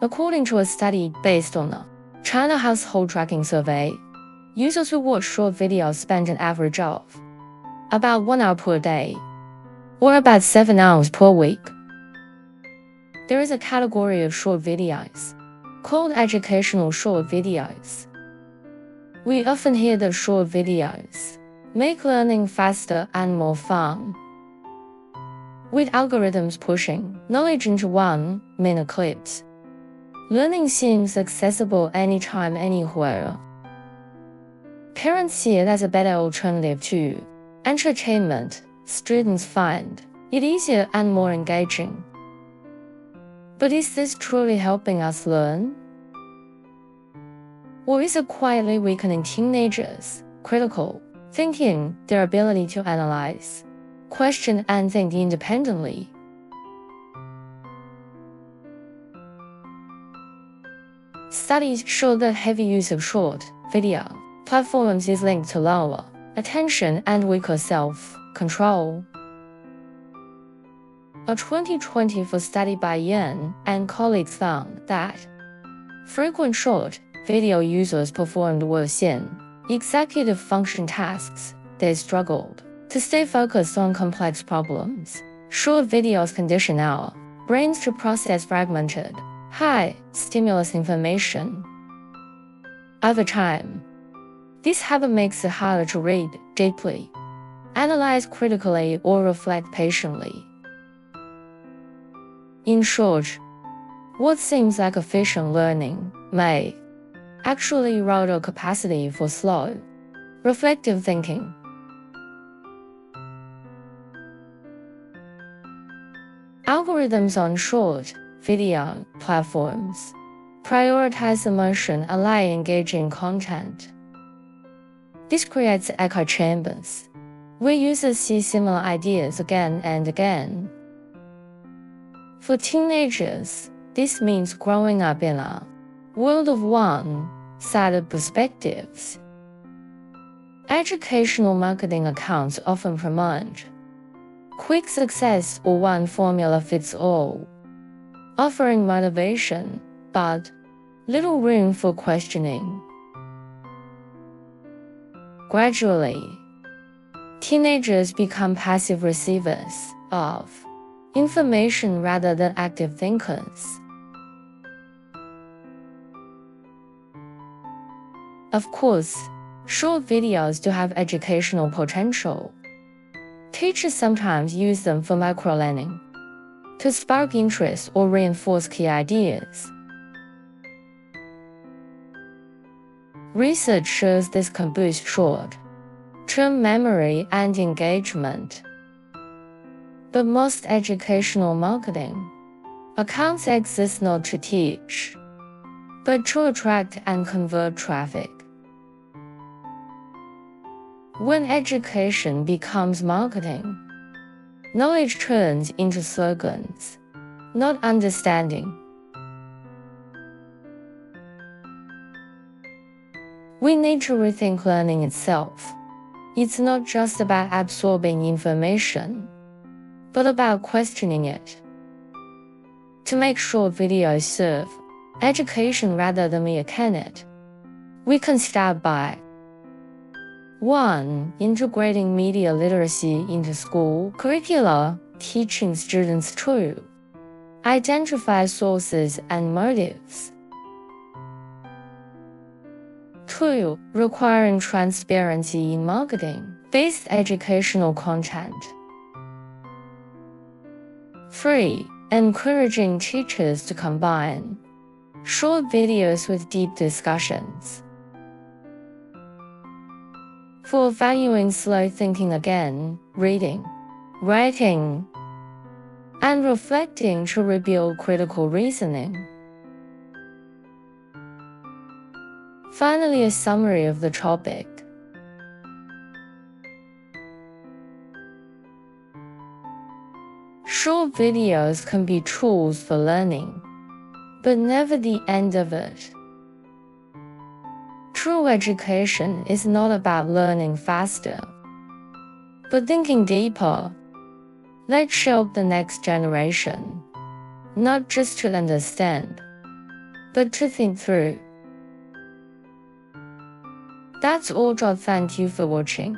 According to a study based on the China Household Tracking Survey, users who watch short videos spend an average of about 1 hour per day, or about 7 hours per week. There is a category of short videos called educational short videos. We often hear that short videos make learning faster and more fun. With algorithms pushing knowledge into 1-minute clips, learning seems accessible anytime, anywhere. Parents see it as a better alternative to entertainment. Students find it easier and more engaging. But is this truly helping us learn? Or is it quietly weakening teenagers' critical thinking, their ability to analyze, question, and think independently? Studies show that heavy use of short video platforms is linked to lower attention and weaker self-control. A 2024 study by Yuan and colleagues found that frequent short video users performed worse in executive function tasks. They struggled to stay focused on complex problems. Short videos condition our brains to process fragmented, high-stimulus information. Over time, this habit makes it harder to read deeply, analyze critically, or reflect patiently. In short, what seems like efficient learning may actually erode our capacity for slow, reflective thinking. Algorithms on short video platforms prioritize immersion and light engaging content. This creates echo chambers, where users see similar ideas again and again. For teenagers, this means growing up in a world of one-sided perspectives. Educational marketing accounts often promote quick success or one formula fits all, offering motivation, but little room for questioning. Gradually, teenagers become passive receivers of information rather than active thinkers. Of course, short videos do have educational potential. Teachers sometimes use them for microlearning, to spark interest or reinforce key ideas. Research shows this can boost short-term memory and engagement. But most educational marketing accounts exist not to teach, but to attract and convert traffic. When education becomes marketing, knowledge turns into slogans, not understanding. We need to rethink learning itself. It's not just about absorbing information, but about questioning it. To make short videos serve education rather than be a candidate, we can start by 1. Integrating media literacy into school curricula, teaching students to identify sources and motives. 2. Requiring transparency in marketing-based educational content. 3. Encouraging teachers to combine short videos with deep discussions. 4. Valuing slow thinking again, reading, writing, and reflecting to rebuild critical reasoning. Finally, a summary of the topic. Short videos can be tools for learning, but never the end of it. True education is not about learning faster, but thinking deeper. Let's help the next generation, not just to understand, but to think through. That's all. Thank you for watching.